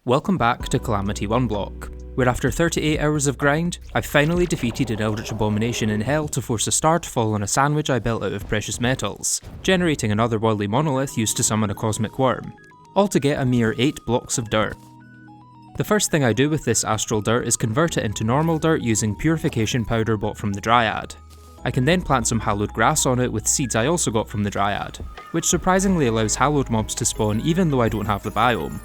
Welcome back to Calamity 1 block, where after 38 hours of grind, I've finally defeated an eldritch abomination in hell to force a star to fall on a sandwich I built out of precious metals, generating an otherworldly monolith used to summon a cosmic worm, all to get a mere 8 blocks of dirt. The first thing I do with this astral dirt is convert it into normal dirt using purification powder bought from the Dryad. I can then plant some hallowed grass on it with seeds I also got from the Dryad, which surprisingly allows hallowed mobs to spawn even though I don't have the biome.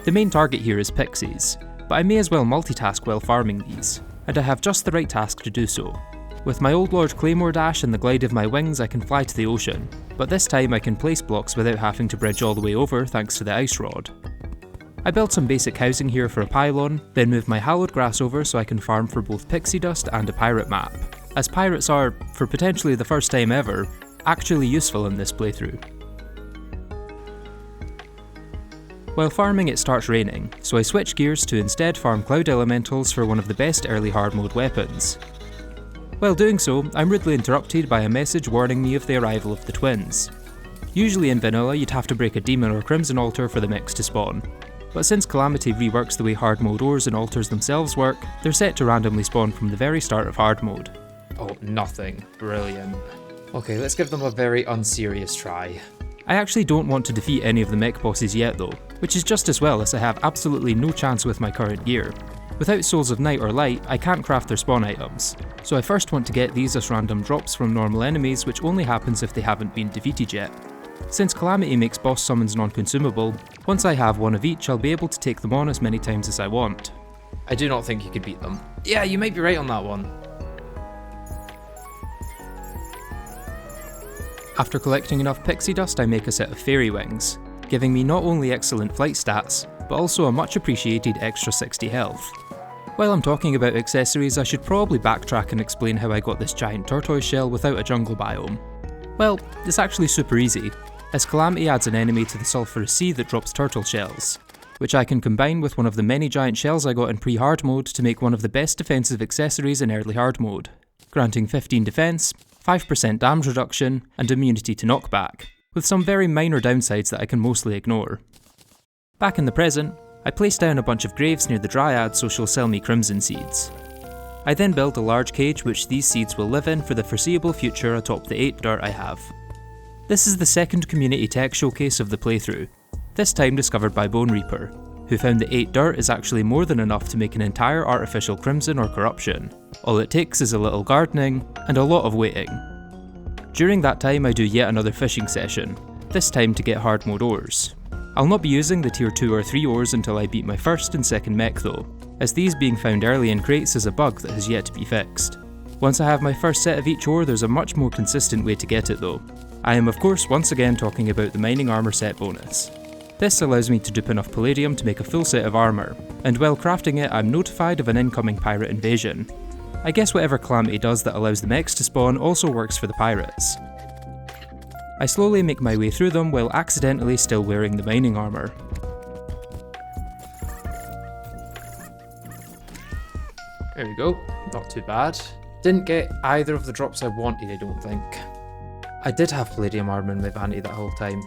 The main target here is pixies, but I may as well multitask while farming these, and I have just the right task to do so. With my Old Lord Claymore dash and the glide of my wings I can fly to the ocean, but this time I can place blocks without having to bridge all the way over thanks to the ice rod. I built some basic housing here for a pylon, then moved my hallowed grass over so I can farm for both pixie dust and a pirate map, as pirates are, for potentially the first time ever, actually useful in this playthrough. While farming it starts raining, so I switch gears to instead farm cloud elementals for one of the best early hard mode weapons. While doing so, I'm rudely interrupted by a message warning me of the arrival of the twins. Usually in vanilla you'd have to break a demon or crimson altar for the mix to spawn, but since Calamity reworks the way hard mode ores and altars themselves work, they're set to randomly spawn from the very start of hard mode. Oh, nothing. Brilliant. Okay, let's give them a very unserious try. I actually don't want to defeat any of the mech bosses yet though, which is just as well as I have absolutely no chance with my current gear. Without Souls of Night or Light, I can't craft their spawn items, so I first want to get these as random drops from normal enemies, which only happens if they haven't been defeated yet. Since Calamity makes boss summons non-consumable, once I have one of each I'll be able to take them on as many times as I want. I do not think you could beat them. Yeah, you might be right on that one. After collecting enough pixie dust I make a set of fairy wings, giving me not only excellent flight stats, but also a much appreciated extra 60 health. While I'm talking about accessories, I should probably backtrack and explain how I got this giant tortoise shell without a jungle biome. Well, it's actually super easy, as Calamity adds an enemy to the sulphurous sea that drops turtle shells, which I can combine with one of the many giant shells I got in pre-hard mode to make one of the best defensive accessories in early hard mode, granting 15 defense, 5% damage reduction, and immunity to knockback, with some very minor downsides that I can mostly ignore. Back in the present, I place down a bunch of graves near the Dryad so she'll sell me crimson seeds. I then build a large cage which these seeds will live in for the foreseeable future atop the 8 dirt I have. This is the second community tech showcase of the playthrough, this time discovered by Bone Reaper, who found that 8 dirt is actually more than enough to make an entire artificial crimson or corruption. All it takes is a little gardening, and a lot of waiting. During that time I do yet another fishing session, this time to get hard mode ores. I'll not be using the tier 2 or 3 ores until I beat my first and second mech though, as these being found early in crates is a bug that has yet to be fixed. Once I have my first set of each ore there's a much more consistent way to get it though. I am of course once again talking about the mining armor set bonus. This allows me to dupe enough palladium to make a full set of armor, and while crafting it I'm notified of an incoming pirate invasion. I guess whatever Calamity does that allows the mechs to spawn also works for the pirates. I slowly make my way through them while accidentally still wearing the mining armor. There we go, not too bad. Didn't get either of the drops I wanted, I don't think. I did have palladium armor in my vanity that whole time.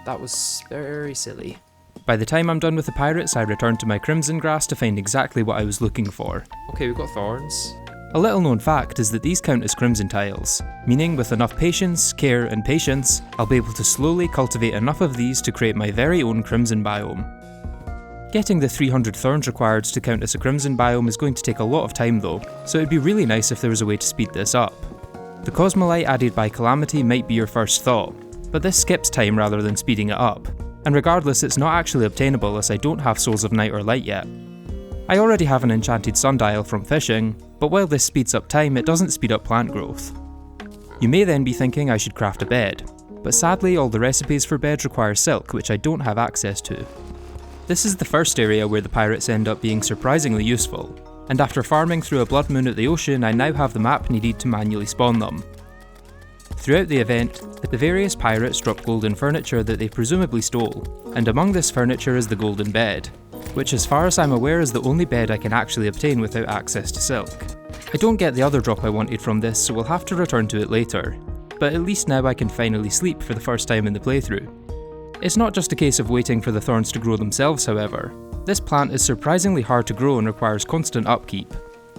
That was very silly. By the time I'm done with the pirates, I return to my crimson grass to find exactly what I was looking for. Okay, we've got thorns. A little known fact is that these count as crimson tiles, meaning with enough patience, care and patience, I'll be able to slowly cultivate enough of these to create my very own crimson biome. Getting the 300 thorns required to count as a crimson biome is going to take a lot of time though, so it'd be really nice if there was a way to speed this up. The Cosmolite added by Calamity might be your first thought, but this skips time rather than speeding it up, and regardless it's not actually obtainable as I don't have Souls of Night or Light yet. I already have an enchanted sundial from fishing, but while this speeds up time it doesn't speed up plant growth. You may then be thinking I should craft a bed, but sadly all the recipes for beds require silk which I don't have access to. This is the first area where the pirates end up being surprisingly useful, and after farming through a blood moon at the ocean I now have the map needed to manually spawn them. Throughout the event, the various pirates drop golden furniture that they presumably stole, and among this furniture is the golden bed, which as far as I'm aware is the only bed I can actually obtain without access to silk. I don't get the other drop I wanted from this so we'll have to return to it later, but at least now I can finally sleep for the first time in the playthrough. It's not just a case of waiting for the thorns to grow themselves however, This plant is surprisingly hard to grow and requires constant upkeep.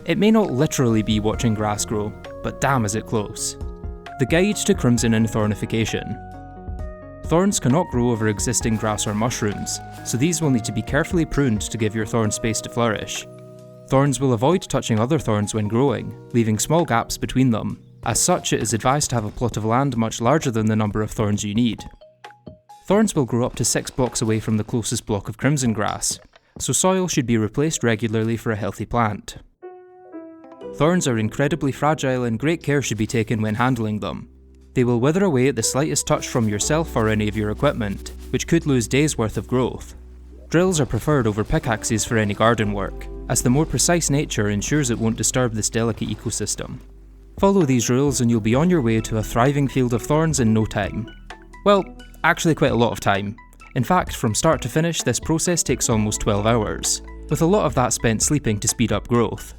It may not literally be watching grass grow, but damn is it close. The Guide to Crimson and Thornification. Thorns cannot grow over existing grass or mushrooms, so these will need to be carefully pruned to give your thorns space to flourish. Thorns will avoid touching other thorns when growing, leaving small gaps between them. As such, it is advised to have a plot of land much larger than the number of thorns you need. Thorns will grow up to 6 blocks away from the closest block of crimson grass, so soil should be replaced regularly for a healthy plant. Thorns are incredibly fragile and great care should be taken when handling them. They will wither away at the slightest touch from yourself or any of your equipment, which could lose days' worth of growth. Drills are preferred over pickaxes for any garden work, as the more precise nature ensures it won't disturb this delicate ecosystem. Follow these rules and you'll be on your way to a thriving field of thorns in no time. Well, actually quite a lot of time. In fact, from start to finish, this process takes almost 12 hours, with a lot of that spent sleeping to speed up growth.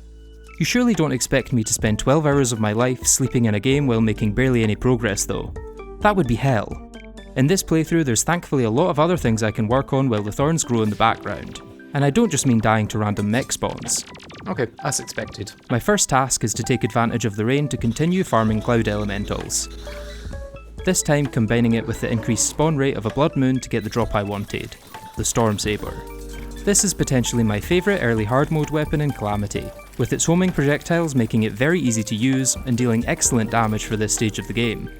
You surely don't expect me to spend 12 hours of my life sleeping in a game while making barely any progress though. That would be hell. In this playthrough there's thankfully a lot of other things I can work on while the thorns grow in the background. And I don't just mean dying to random mech spawns. Okay, as expected. My first task is to take advantage of the rain to continue farming cloud elementals. This time combining it with the increased spawn rate of a blood moon to get the drop I wanted, the Storm Saber. This is potentially my favourite early hard mode weapon in Calamity, with its homing projectiles making it very easy to use and dealing excellent damage for this stage of the game.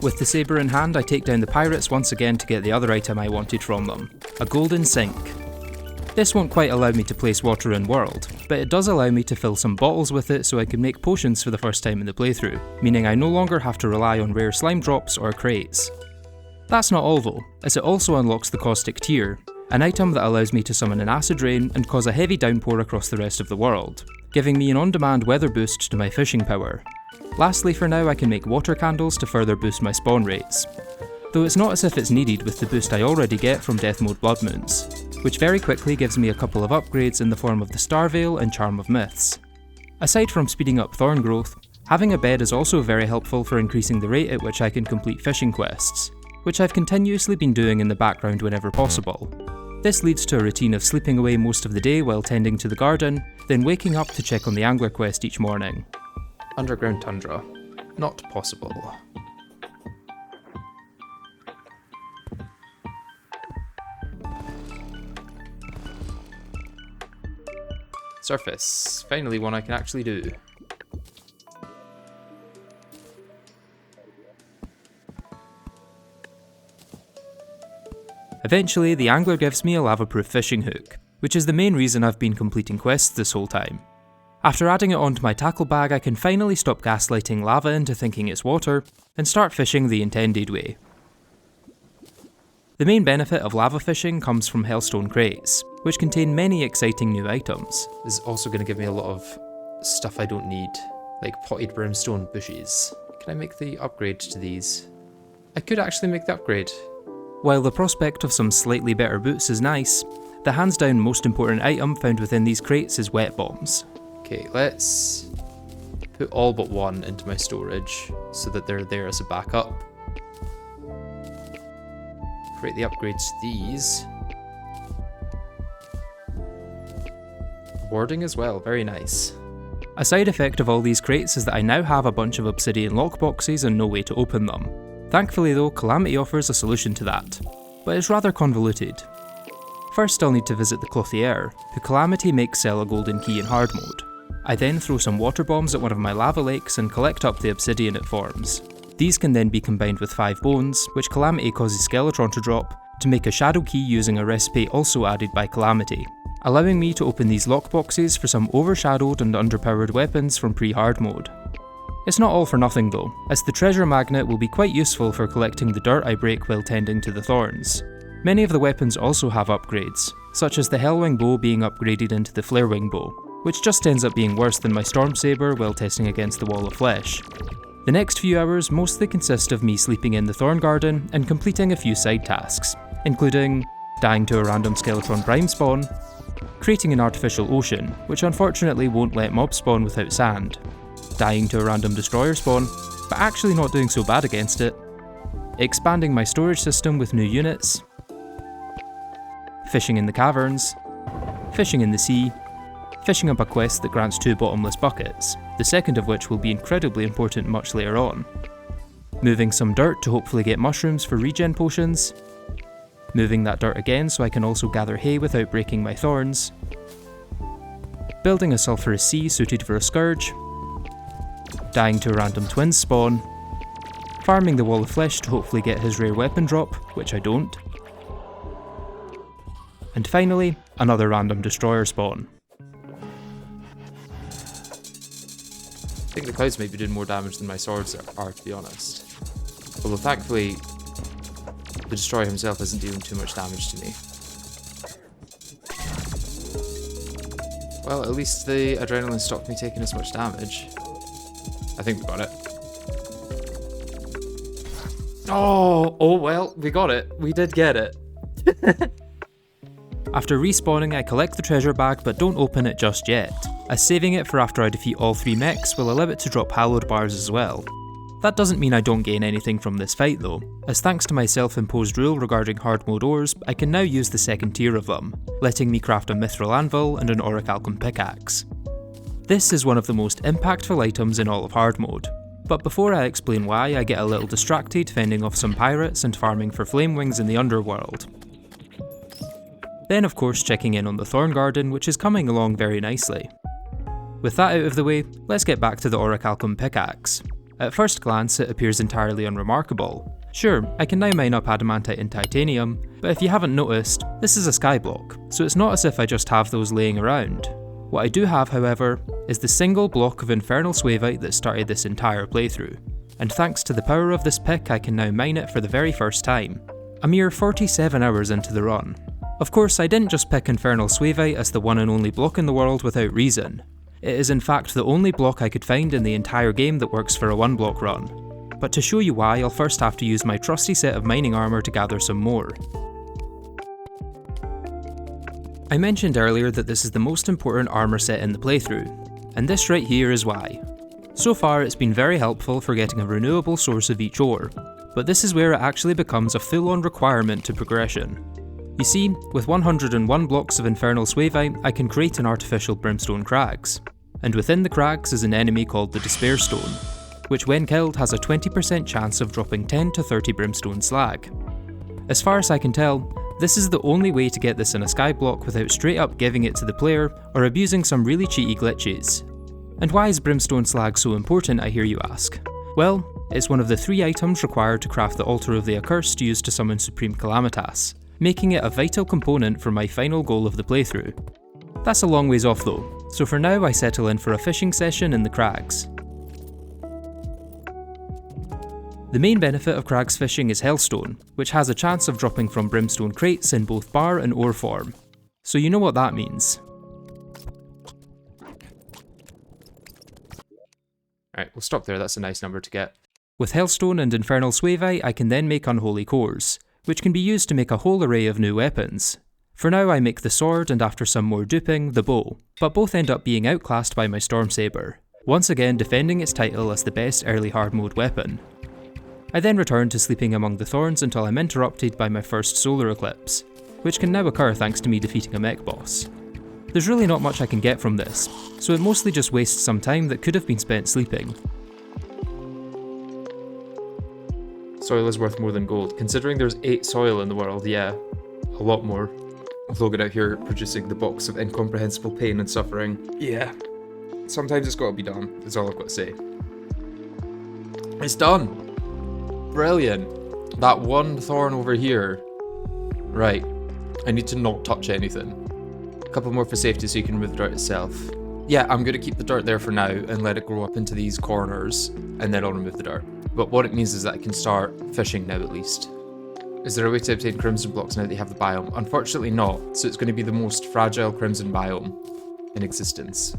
With the saber in hand, I take down the pirates once again to get the other item I wanted from them, a golden sink. This won't quite allow me to place water in world, but it does allow me to fill some bottles with it so I can make potions for the first time in the playthrough, meaning I no longer have to rely on rare slime drops or crates. That's not all though, as it also unlocks the caustic tear, an item that allows me to summon an acid rain and cause a heavy downpour across the rest of the world, giving me an on-demand weather boost to my fishing power. Lastly, for now I can make water candles to further boost my spawn rates, though it's not as if it's needed with the boost I already get from Death Mode Blood Moons, which very quickly gives me a couple of upgrades in the form of the Star Veil and Charm of Myths. Aside from speeding up thorn growth, having a bed is also very helpful for increasing the rate at which I can complete fishing quests, which I've continuously been doing in the background whenever possible. This leads to a routine of sleeping away most of the day while tending to the garden, then waking up to check on the angler quest each morning. Underground tundra. Not possible. Surface. Finally one I can actually do. Eventually, the angler gives me a lava-proof fishing hook, which is the main reason I've been completing quests this whole time. After adding it onto my tackle bag, I can finally stop gaslighting lava into thinking it's water, and start fishing the intended way. The main benefit of lava fishing comes from hellstone crates, which contain many exciting new items. This is also going to give me a lot of stuff I don't need, like potted brimstone bushes. Can I make the upgrade to these? I could actually make the upgrade. While the prospect of some slightly better boots is nice, the hands down most important item found within these crates is wet bombs. Okay, let's put all but one into my storage so that they're there as a backup. Create the upgrades to these. Warding as well, very nice. A side effect of all these crates is that I now have a bunch of obsidian lockboxes and no way to open them. Thankfully though, Calamity offers a solution to that, but it's rather convoluted. First I'll need to visit the Clothier, who Calamity makes sell a golden key in hard mode. I then throw some water bombs at one of my lava lakes and collect up the obsidian it forms. These can then be combined with 5 bones, which Calamity causes Skeletron to drop, to make a shadow key using a recipe also added by Calamity, allowing me to open these lockboxes for some overshadowed and underpowered weapons from pre-hard mode. It's not all for nothing though, as the treasure magnet will be quite useful for collecting the dirt I break while tending to the thorns. Many of the weapons also have upgrades, such as the Hellwing bow being upgraded into the Flarewing bow, which just ends up being worse than my Storm Saber while testing against the Wall of Flesh. The next few hours mostly consist of me sleeping in the Thorn Garden and completing a few side tasks, including dying to a random Skeletron Prime spawn, creating an artificial ocean, which unfortunately won't let mobs spawn without sand, dying to a random destroyer spawn, but actually not doing so bad against it, expanding my storage system with new units, fishing in the caverns, fishing in the sea, fishing up a quest that grants 2 bottomless buckets, the second of which will be incredibly important much later on, moving some dirt to hopefully get mushrooms for regen potions, moving that dirt again so I can also gather hay without breaking my thorns, building a sulphurous sea suited for a scourge, dying to a random twins spawn, farming the wall of flesh to hopefully get his rare weapon drop, which I don't, and finally, another random destroyer spawn. I think the clouds might be doing more damage than my swords are, to be honest. Although thankfully, the destroyer himself isn't dealing too much damage to me. Well, at least the adrenaline stopped me taking as much damage. I think we got it. Oh well, we got it. We did get it. After respawning, I collect the treasure bag but don't open it just yet, as saving it for after I defeat all 3 mechs will allow it to drop hallowed bars as well. That doesn't mean I don't gain anything from this fight though, as thanks to my self-imposed rule regarding hard mode ores, I can now use the second tier of them, letting me craft a mithril anvil and an orichalcum pickaxe. This is one of the most impactful items in all of hard mode, but before I explain why, I get a little distracted fending off some pirates and farming for flame wings in the underworld. Then of course checking in on the Thorn Garden, which is coming along very nicely. With that out of the way, let's get back to the orichalcum pickaxe. At first glance it appears entirely unremarkable. Sure, I can now mine up adamantite and titanium, but if you haven't noticed, this is a skyblock, so it's not as if I just have those laying around. What I do have, however, is the single block of infernal suavite that started this entire playthrough, and thanks to the power of this pick I can now mine it for the very first time, a mere 47 hours into the run. Of course, I didn't just pick infernal suavite as the one and only block in the world without reason. It is in fact the only block I could find in the entire game that works for a 1-block run. But to show you why, I'll first have to use my trusty set of mining armour to gather some more. I mentioned earlier that this is the most important armour set in the playthrough, and this right here is why. So far it's been very helpful for getting a renewable source of each ore, but this is where it actually becomes a full-on requirement to progression. You see, with 101 blocks of infernal suavite, I can create an artificial brimstone crags. And within the crags is an enemy called the Despair Stone, which when killed has a 20% chance of dropping 10 to 30 brimstone slag. As far as I can tell, this is the only way to get this in a skyblock without straight up giving it to the player or abusing some really cheaty glitches. And why is brimstone slag so important, I hear you ask? Well, it's one of the 3 items required to craft the Altar of the Accursed used to summon Supreme Calamitas, making it a vital component for my final goal of the playthrough. That's a long ways off though, so for now I settle in for a fishing session in the crags. The main benefit of crags fishing is hellstone, which has a chance of dropping from brimstone crates in both bar and ore form. So you know what that means. Alright, we'll stop there, that's a nice number to get. With hellstone and infernal suavite I can then make unholy cores, which can be used to make a whole array of new weapons. For now I make the sword and after some more duping, the bow, but both end up being outclassed by my storm saber, once again defending its title as the best early hard mode weapon. I then return to sleeping among the thorns until I'm interrupted by my first solar eclipse, which can now occur thanks to me defeating a mech boss. There's really not much I can get from this, so it mostly just wastes some time that could have been spent sleeping. Soil is worth more than gold. Considering there's 8 soil in the world, yeah, a lot more. With Logan out here producing the box of incomprehensible pain and suffering. Yeah. Sometimes it's gotta be done, is all I've got to say. It's done! Brilliant. That one thorn over here. Right. I need to not touch anything. A couple more for safety so you can remove the dirt itself. Yeah, I'm gonna keep the dirt there for now and let it grow up into these corners, and then I'll remove the dirt. But what it means is that I can start fishing now at least. Is there a way to obtain crimson blocks now that you have the biome? Unfortunately not, so it's going to be the most fragile crimson biome in existence.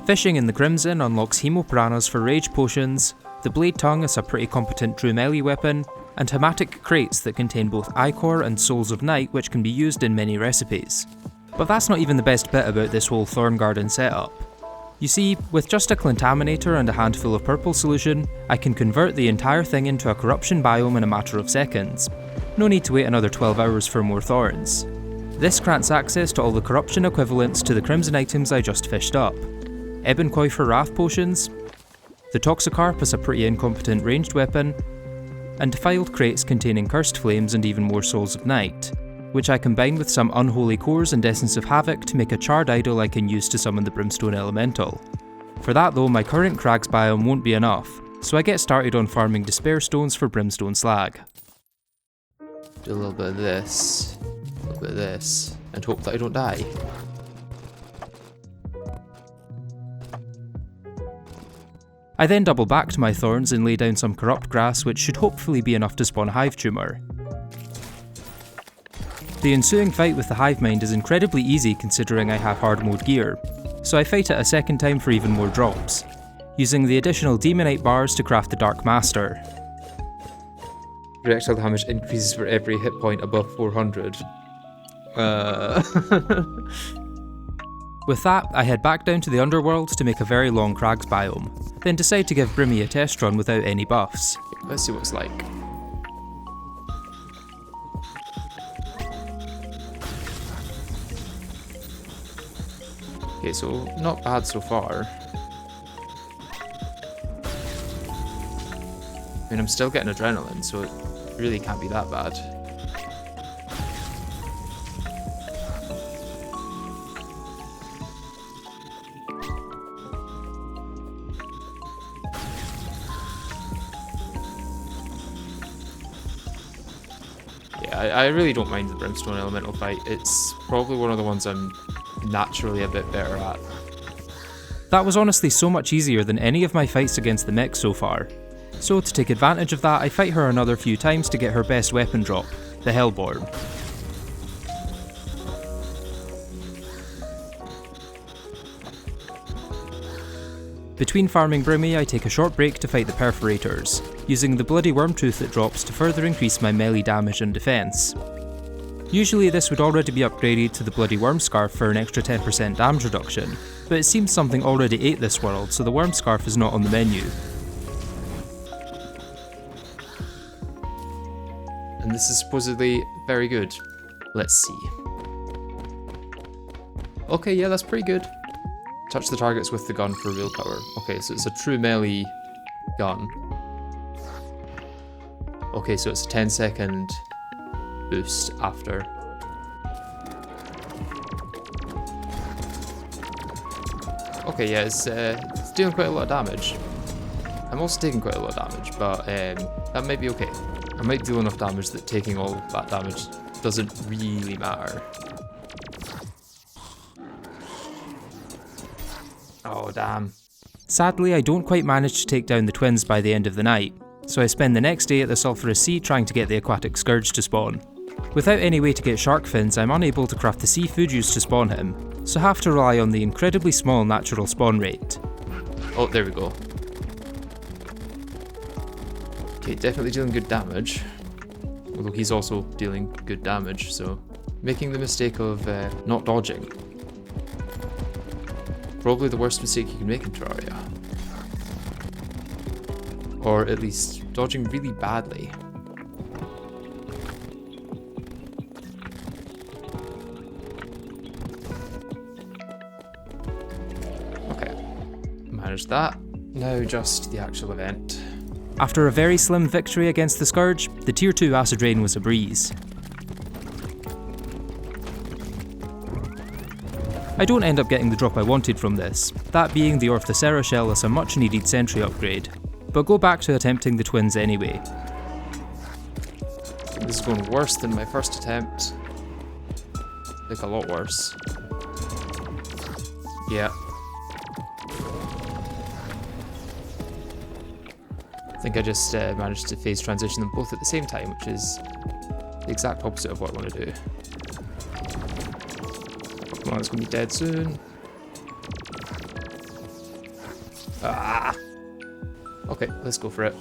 Fishing in the Crimson unlocks Hemopranas for rage potions, the Blade Tongue is a pretty competent true melee weapon, and hematic crates that contain both Ichor and Souls of Night which can be used in many recipes. But that's not even the best bit about this whole Thorn Garden setup. You see, with just a Contaminator and a handful of purple solution, I can convert the entire thing into a corruption biome in a matter of seconds. No need to wait another 12 hours for more thorns. This grants access to all the corruption equivalents to the crimson items I just fished up. Ebenkäufer Wrath potions, the Toxicarp as a pretty incompetent ranged weapon, and defiled crates containing cursed flames and even more souls of night, which I combine with some unholy cores and essence of havoc to make a charred idol I can use to summon the brimstone elemental. For that though, my current crags biome won't be enough, so I get started on farming despair stones for brimstone slag. Do a little bit of this, a little bit of this, and hope that I don't die. I then double back to my thorns and lay down some corrupt grass, which should hopefully be enough to spawn a hive tumor. The ensuing fight with the hive mind is incredibly easy considering I have hard mode gear, so I fight it a second time for even more drops, using the additional demonite bars to craft the Dark Master. Projectile damage increases for every hit point above 400. With that, I head back down to the underworld to make a very long crags biome, then decide to give Brimmy a test run without any buffs. Let's see what it's like. Okay, so not bad so far. I mean, I'm still getting adrenaline, so it really can't be that bad. Yeah, I really don't mind the Brimstone Elemental fight. It's probably one of the ones I'm naturally a bit better at. That was honestly so much easier than any of my fights against the mech so far. So to take advantage of that, I fight her another few times to get her best weapon drop, the Hellborn. Between farming Brimmy, I take a short break to fight the Perforators, using the bloody worm tooth it drops to further increase my melee damage and defense. Usually this would already be upgraded to the bloody worm scarf for an extra 10% damage reduction, but it seems something already ate this world, so the worm scarf is not on the menu. And this is supposedly very good. Let's see. Okay, yeah, that's pretty good. Touch the targets with the gun for willpower. Okay, so it's a true melee gun. Okay, so it's a 10-second boost after. Okay, yeah, it's doing quite a lot of damage. I'm also taking quite a lot of damage, but that might be okay. I might deal enough damage that taking all that damage doesn't really matter. Oh, damn. Sadly, I don't quite manage to take down the twins by the end of the night, so I spend the next day at the Sulphurous Sea trying to get the Aquatic Scourge to spawn. Without any way to get shark fins, I'm unable to craft the seafood used to spawn him, so have to rely on the incredibly small natural spawn rate. Oh, there we go. Okay, definitely dealing good damage. Although he's also dealing good damage, so making the mistake of not dodging. Probably the worst mistake you can make in Terraria. Or at least dodging really badly. Okay, managed that. Now just the actual event. After a very slim victory against the Scourge, the Tier 2 Acid Rain was a breeze. I don't end up getting the drop I wanted from this, that being the Orthocera shell as a much needed sentry upgrade, but go back to attempting the twins anyway. This is going worse than my first attempt. Like a lot worse. Yeah. I think I just managed to phase transition them both at the same time, which is the exact opposite of what I want to do. Come on, it's going to be dead soon. Ah! Okay, let's go for it.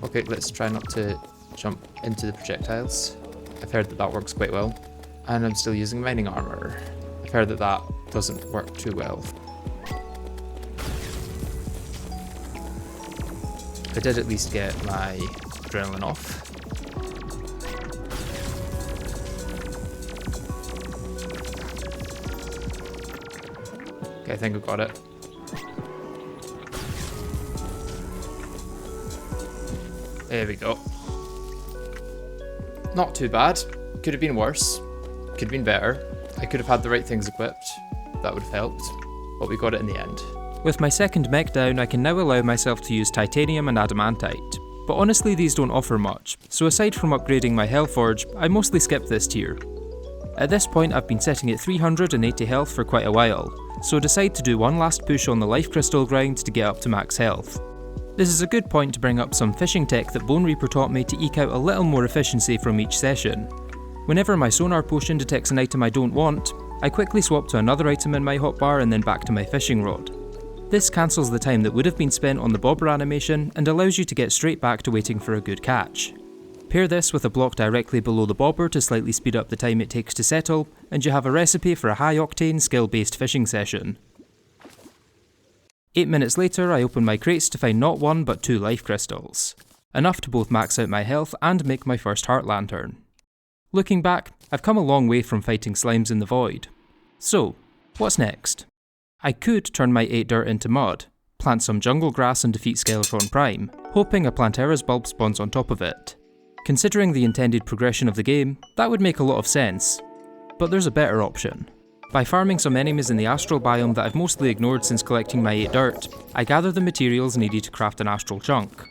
Okay, let's try not to jump into the projectiles. I've heard that that works quite well. And I'm still using mining armor. I've heard that that doesn't work too well. I did at least get my adrenaline off. Okay, I think I've got it. There we go. Not too bad. Could have been worse. Could have been better. I could have had the right things equipped. That would have helped. But we got it in the end. With my second mech down, I can now allow myself to use titanium and adamantite. But honestly, these don't offer much, so aside from upgrading my Hellforge, I mostly skip this tier. At this point, I've been sitting at 380 health for quite a while, so decide to do one last push on the life crystal grind to get up to max health. This is a good point to bring up some fishing tech that Bone Reaper taught me to eke out a little more efficiency from each session. Whenever my sonar potion detects an item I don't want, I quickly swap to another item in my hotbar and then back to my fishing rod. This cancels the time that would have been spent on the bobber animation and allows you to get straight back to waiting for a good catch. Pair this with a block directly below the bobber to slightly speed up the time it takes to settle, and you have a recipe for a high-octane, skill-based fishing session. 8 minutes later, I open my crates to find not one but 2 life crystals. Enough to both max out my health and make my first heart lantern. Looking back, I've come a long way from fighting slimes in the void. So, what's next? I could turn my 8 dirt into mud, plant some jungle grass and defeat Skeletron Prime, hoping a Plantera's bulb spawns on top of it. Considering the intended progression of the game, that would make a lot of sense. But there's a better option. By farming some enemies in the astral biome that I've mostly ignored since collecting my 8 dirt, I gather the materials needed to craft an astral chunk.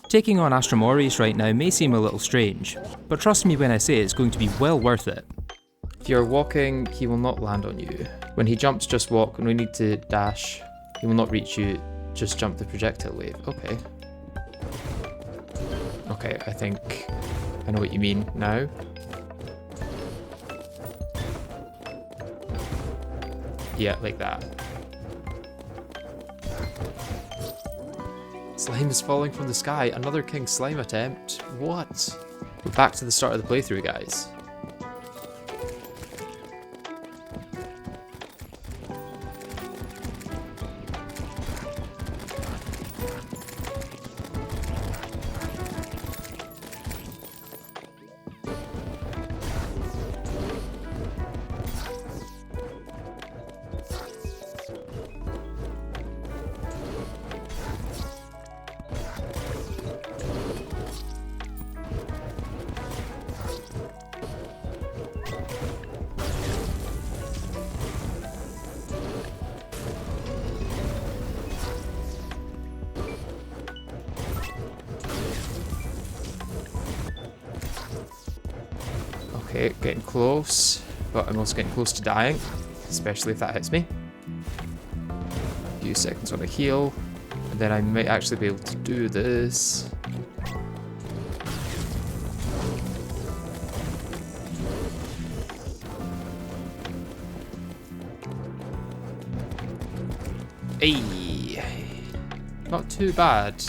Taking on Astromorius right now may seem a little strange, but trust me when I say it's going to be well worth it. If you're walking, he will not land on you. When he jumps, just walk. When we need to dash, he will not reach you. Just jump the projectile wave. Okay. Okay, I think I know what you mean now. Yeah, like that. Slime is falling from the sky. Another King Slime attempt. What? We're back to the start of the playthrough, guys. Okay, getting close, but I'm also getting close to dying, especially if that hits me. A few seconds on a heal, and then I might actually be able to do this. Hey, not too bad.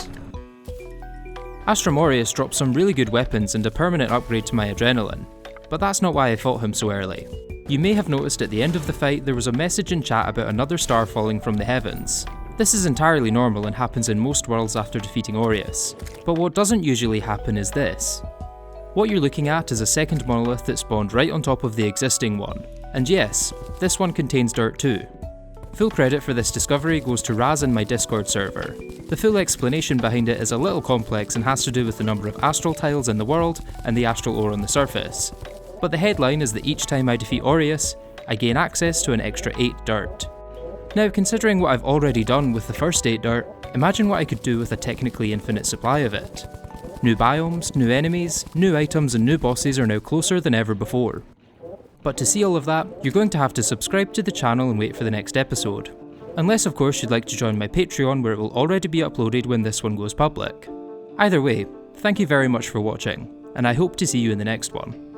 Astromorius dropped some really good weapons and a permanent upgrade to my adrenaline, but that's not why I fought him so early. You may have noticed at the end of the fight there was a message in chat about another star falling from the heavens. This is entirely normal and happens in most worlds after defeating Aureus, but what doesn't usually happen is this. What you're looking at is a second monolith that spawned right on top of the existing one, and yes, this one contains dirt too. Full credit for this discovery goes to Raz in my Discord server. The full explanation behind it is a little complex and has to do with the number of astral tiles in the world and the astral ore on the surface. But the headline is that each time I defeat Aureus, I gain access to an extra 8 dirt. Now, considering what I've already done with the first 8 dirt, imagine what I could do with a technically infinite supply of it. New biomes, new enemies, new items and new bosses are now closer than ever before. But to see all of that, you're going to have to subscribe to the channel and wait for the next episode. Unless of course you'd like to join my Patreon where it will already be uploaded when this one goes public. Either way, thank you very much for watching, and I hope to see you in the next one.